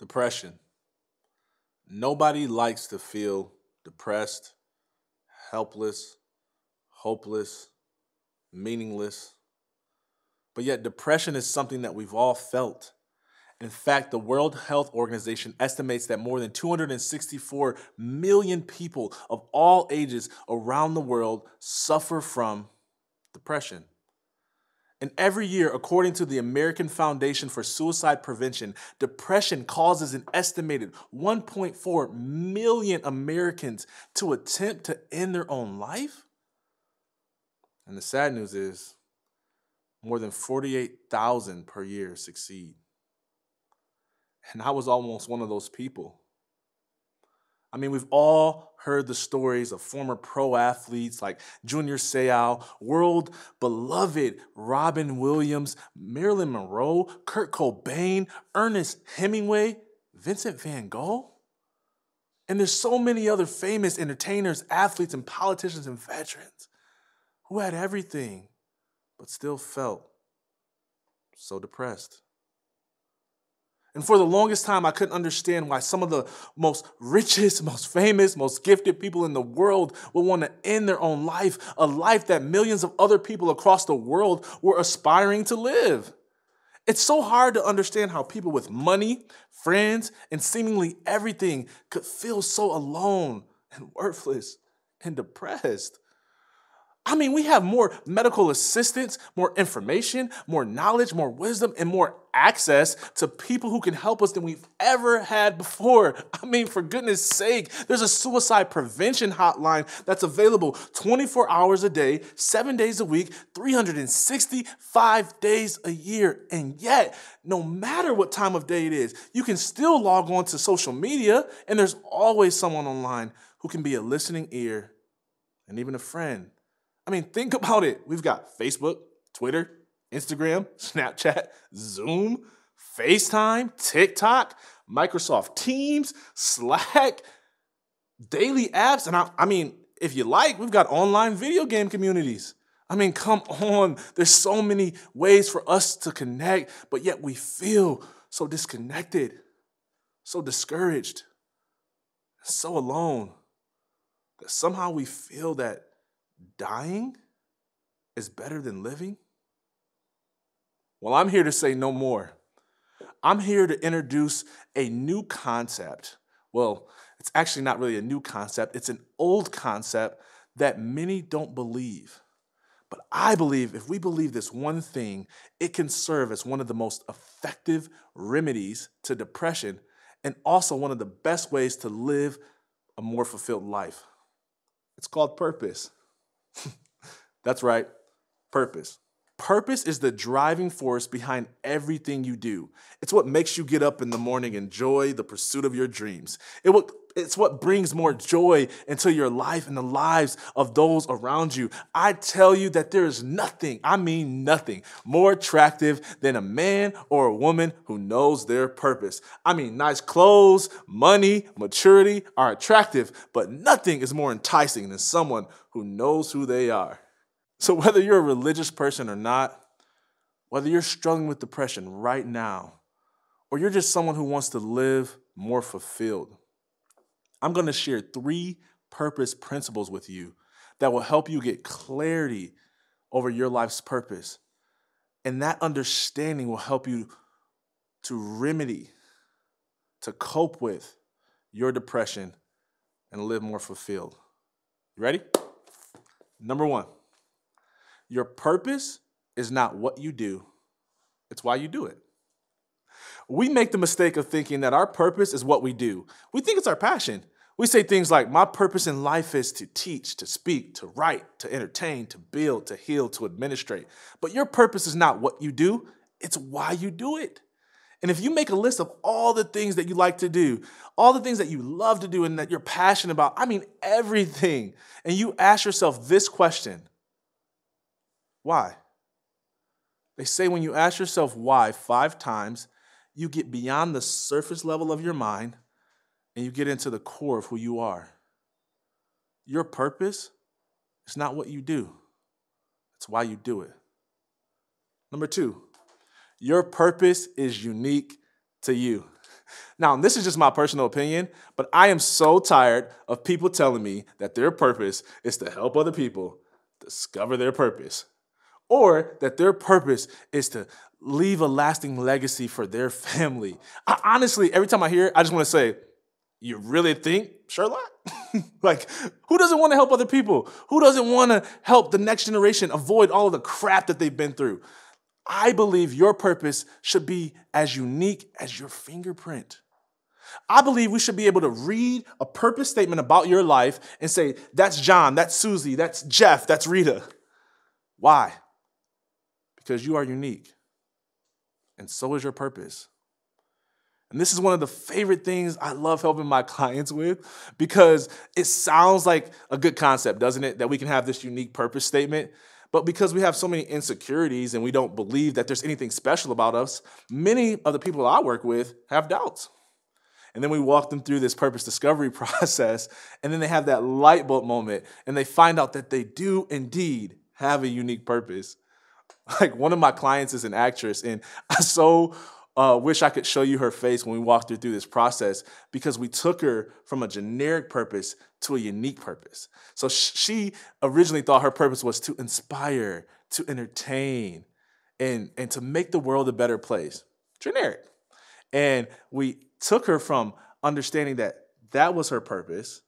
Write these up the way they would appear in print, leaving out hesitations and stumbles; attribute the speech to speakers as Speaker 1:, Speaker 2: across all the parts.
Speaker 1: Depression. Nobody likes to feel depressed, helpless, hopeless, meaningless. But yet, depression is something that we've all felt. In fact, the World Health Organization estimates that more than 264 million people of all ages around the world suffer from depression. And every year, according to the American Foundation for Suicide Prevention, depression causes an estimated 1.4 million Americans to attempt to end their own life. And the sad news is, more than 48,000 per year succeed. And I was almost one of those people. I mean, we've all heard the stories of former pro athletes like Junior Seau, world beloved Robin Williams, Marilyn Monroe, Kurt Cobain, Ernest Hemingway, Vincent van Gogh. And there's so many other famous entertainers, athletes, and politicians and veterans who had everything but still felt so depressed. And for the longest time, I couldn't understand why some of the most richest, most famous, most gifted people in the world would want to end their own life, a life that millions of other people across the world were aspiring to live. It's so hard to understand how people with money, friends, and seemingly everything could feel so alone and worthless and depressed. I mean, we have more medical assistance, more information, more knowledge, more wisdom, and more access to people who can help us than we've ever had before. I mean, for goodness sake, there's a suicide prevention hotline that's available 24 hours a day, 7 days a week, 365 days a year. And yet, no matter what time of day it is, you can still log on to social media, and there's always someone online who can be a listening ear and even a friend. I mean, think about it. We've got Facebook, Twitter, Instagram, Snapchat, Zoom, FaceTime, TikTok, Microsoft Teams, Slack, daily apps. And I mean, if you like, we've got online video game communities. I mean, come on. There's so many ways for us to connect, but yet we feel so disconnected, so discouraged, so alone that somehow we feel that dying is better than living? Well, I'm here to say no more. I'm here to introduce a new concept. Well, it's actually not really a new concept. It's an old concept that many don't believe. But I believe if we believe this one thing, it can serve as one of the most effective remedies to depression and also one of the best ways to live a more fulfilled life. It's called purpose. That's right, purpose. Purpose is the driving force behind everything you do. It's what makes you get up in the morning and enjoy the pursuit of your dreams. It's what brings more joy into your life and the lives of those around you. I tell you that there is nothing, I mean nothing, more attractive than a man or a woman who knows their purpose. I mean, nice clothes, money, maturity are attractive, but nothing is more enticing than someone who knows who they are. So whether you're a religious person or not, whether you're struggling with depression right now, or you're just someone who wants to live more fulfilled, I'm going to share 3 purpose principles with you that will help you get clarity over your life's purpose. And that understanding will help you to remedy, to cope with your depression and live more fulfilled. You ready? Number 1. Your purpose is not what you do, it's why you do it. We make the mistake of thinking that our purpose is what we do. We think it's our passion. We say things like, my purpose in life is to teach, to speak, to write, to entertain, to build, to heal, to administrate. But your purpose is not what you do, it's why you do it. And if you make a list of all the things that you like to do, all the things that you love to do and that you're passionate about, I mean everything, and you ask yourself this question, why? They say when you ask yourself why 5 times, you get beyond the surface level of your mind and you get into the core of who you are. Your purpose is not what you do. It's why you do it. Number 2, your purpose is unique to you. Now, this is just my personal opinion, but I am so tired of people telling me that their purpose is to help other people discover their purpose, or that their purpose is to leave a lasting legacy for their family. Honestly, every time I hear it, I just want to say, you really think, Sherlock? Like, who doesn't want to help other people? Who doesn't want to help the next generation avoid all of the crap that they've been through? I believe your purpose should be as unique as your fingerprint. I believe we should be able to read a purpose statement about your life and say, that's John, that's Susie, that's Jeff, that's Rita. Why? Because you are unique, and so is your purpose. And this is one of the favorite things I love helping my clients with, because it sounds like a good concept, doesn't it? That we can have this unique purpose statement. But because we have so many insecurities and we don't believe that there's anything special about us, many of the people I work with have doubts. And then we walk them through this purpose discovery process, and then they have that light bulb moment, and they find out that they do indeed have a unique purpose. Like, one of my clients is an actress, and I so wish I could show you her face when we walked her through this process, because we took her from a generic purpose to a unique purpose. So she originally thought her purpose was to inspire, to entertain, and to make the world a better place. Generic. And we took her from understanding that that was her purpose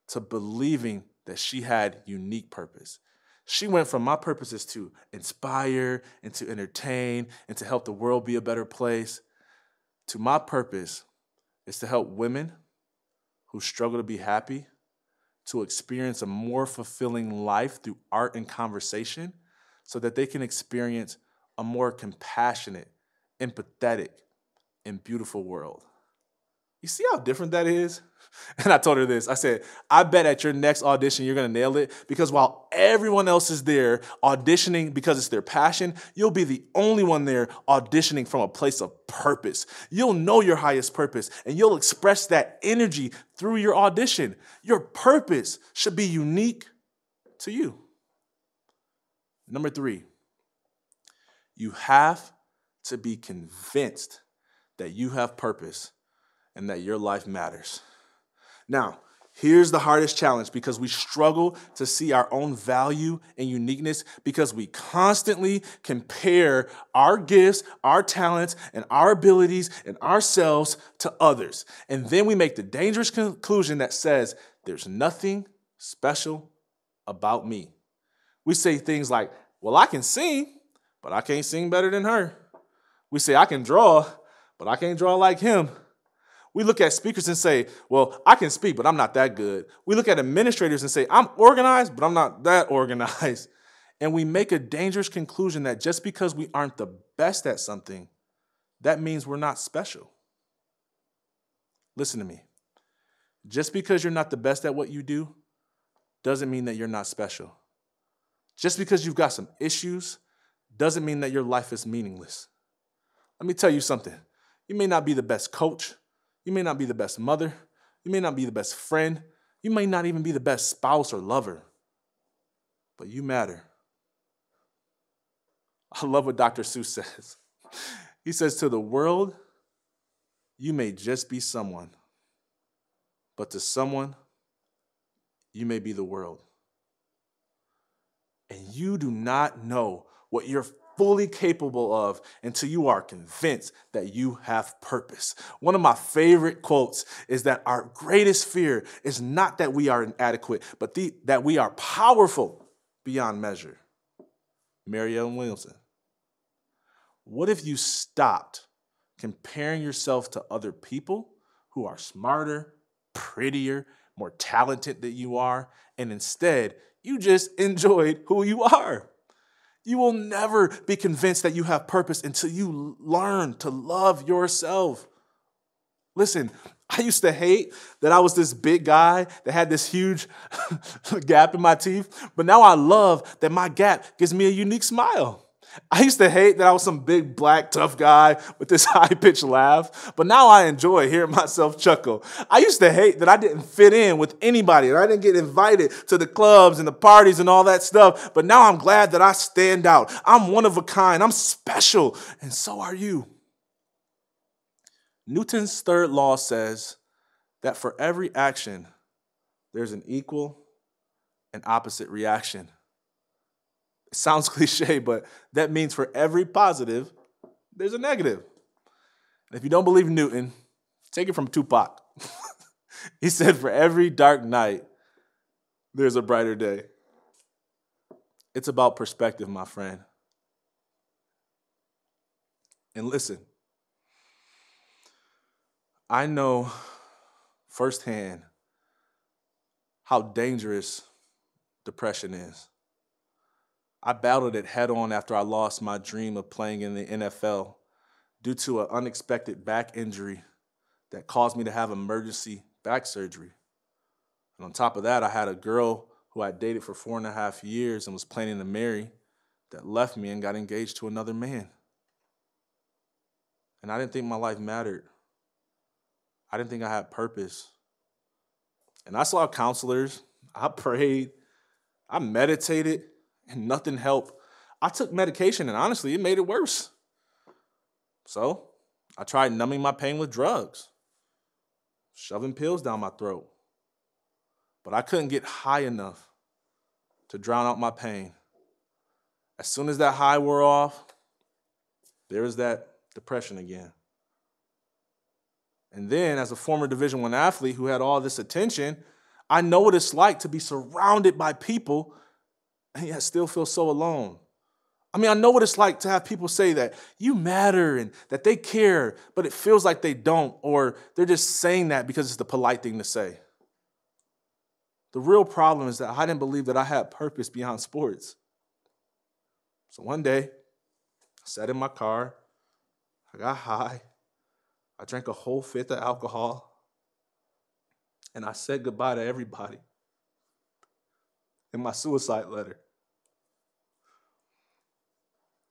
Speaker 1: to believing that she had unique purpose. She went from my purpose is to inspire and to entertain and to help the world be a better place, to my purpose is to help women who struggle to be happy to experience a more fulfilling life through art and conversation, so that they can experience a more compassionate, empathetic, and beautiful world. You see how different that is? And I told her this. I said, I bet at your next audition, you're going to nail it, because while everyone else is there auditioning because it's their passion, you'll be the only one there auditioning from a place of purpose. You'll know your highest purpose, and you'll express that energy through your audition. Your purpose should be unique to you. Number 3, you have to be convinced that you have purpose and that your life matters. Now, here's the hardest challenge, because we struggle to see our own value and uniqueness, because we constantly compare our gifts, our talents, and our abilities and ourselves to others. And then we make the dangerous conclusion that says, there's nothing special about me. We say things like, well, I can sing, but I can't sing better than her. We say, I can draw, but I can't draw like him. We look at speakers and say, well, I can speak, but I'm not that good. We look at administrators and say, I'm organized, but I'm not that organized. And we make a dangerous conclusion that just because we aren't the best at something, that means we're not special. Listen to me. Just because you're not the best at what you do doesn't mean that you're not special. Just because you've got some issues doesn't mean that your life is meaningless. Let me tell you something. You may not be the best coach. You may not be the best mother. You may not be the best friend. You may not even be the best spouse or lover. But you matter. I love what Dr. Seuss says. He says, to the world, you may just be someone. But to someone, you may be the world. And you do not know what you're fully capable of until you are convinced that you have purpose. One of my favorite quotes is that our greatest fear is not that we are inadequate, but that we are powerful beyond measure. Marianne Williamson. What if you stopped comparing yourself to other people who are smarter, prettier, more talented than you are, and instead you just enjoyed who you are? You will never be convinced that you have purpose until you learn to love yourself. Listen, I used to hate that I was this big guy that had this huge gap in my teeth, but now I love that my gap gives me a unique smile. I used to hate that I was some big, black, tough guy with this high-pitched laugh, but now I enjoy hearing myself chuckle. I used to hate that I didn't fit in with anybody, and I didn't get invited to the clubs and the parties and all that stuff, but now I'm glad that I stand out. I'm one of a kind. I'm special, and so are you. Newton's third law says that for every action, there's an equal and opposite reaction. It sounds cliche, but that means for every positive, there's a negative. And if you don't believe Newton, take it from Tupac. He said, for every dark night, there's a brighter day. It's about perspective, my friend. And listen, I know firsthand how dangerous depression is. I battled it head on after I lost my dream of playing in the NFL due to an unexpected back injury that caused me to have emergency back surgery. And on top of that, I had a girl who I dated for 4.5 years and was planning to marry that left me and got engaged to another man. And I didn't think my life mattered. I didn't think I had purpose. And I saw counselors, I prayed, I meditated, and nothing helped. I took medication, and honestly, it made it worse. So I tried numbing my pain with drugs, shoving pills down my throat. But I couldn't get high enough to drown out my pain. As soon as that high wore off, there was that depression again. And then, as a former Division I athlete who had all this attention, I know what it's like to be surrounded by people and yet still feel so alone. I mean, I know what it's like to have people say that you matter and that they care, but it feels like they don't, or they're just saying that because it's the polite thing to say. The real problem is that I didn't believe that I had purpose beyond sports. So one day, I sat in my car, I got high, I drank a whole fifth of alcohol, and I said goodbye to everybody in my suicide letter.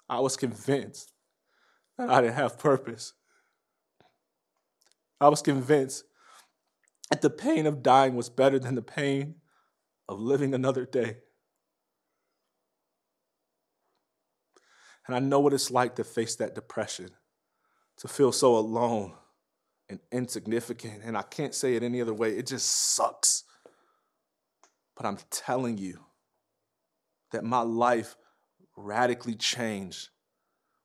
Speaker 1: I was convinced that I didn't have purpose. I was convinced that the pain of dying was better than the pain of living another day. And I know what it's like to face that depression, to feel so alone and insignificant. And I can't say it any other way. It just sucks. But I'm telling you that my life radically changed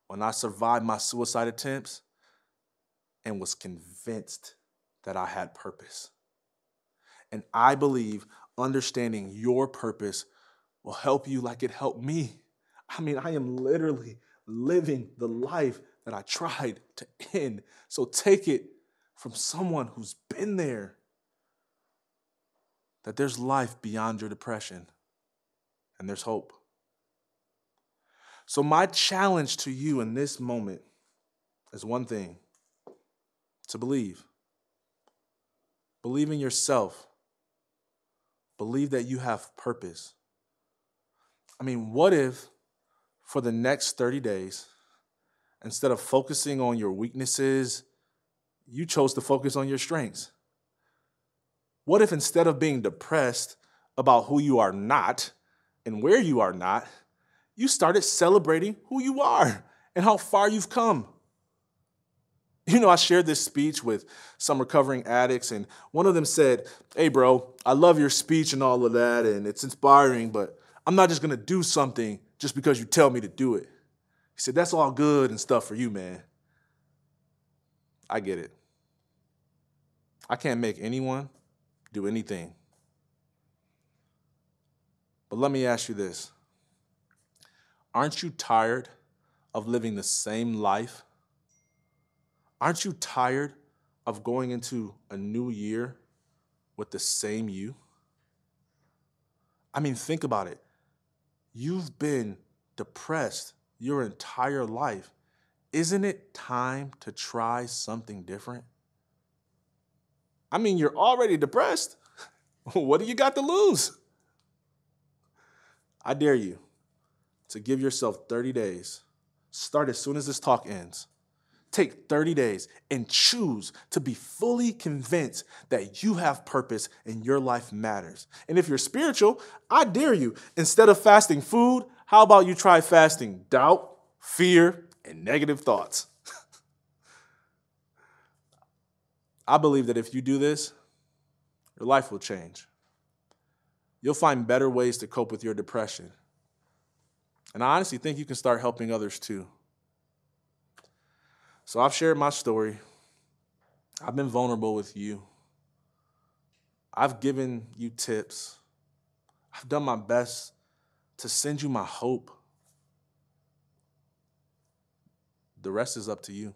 Speaker 1: when I survived my suicide attempts and was convinced that I had purpose. And I believe understanding your purpose will help you like it helped me. I mean, I am literally living the life that I tried to end. So take it from someone who's been there, that there's life beyond your depression and there's hope. So my challenge to you in this moment is one thing: to believe. Believe in yourself. Believe that you have purpose. I mean, what if for the next 30 days, instead of focusing on your weaknesses, you chose to focus on your strengths? What if instead of being depressed about who you are not and where you are not, you started celebrating who you are and how far you've come? You know, I shared this speech with some recovering addicts, and one of them said, "Hey, bro, I love your speech and all of that, and it's inspiring, but I'm not just going to do something just because you tell me to do it." He said, "That's all good and stuff for you, man. I get it. I can't make anyone do anything. But let me ask you this. Aren't you tired of living the same life? Aren't you tired of going into a new year with the same you? I mean, think about it. You've been depressed your entire life. Isn't it time to try something different? I mean, you're already depressed. What do you got to lose? I dare you to give yourself 30 days. Start as soon as this talk ends. Take 30 days and choose to be fully convinced that you have purpose and your life matters. And if you're spiritual, I dare you, instead of fasting food, how about you try fasting doubt, fear, and negative thoughts? I believe that if you do this, your life will change. You'll find better ways to cope with your depression. And I honestly think you can start helping others too. So I've shared my story. I've been vulnerable with you. I've given you tips. I've done my best to send you my hope. The rest is up to you.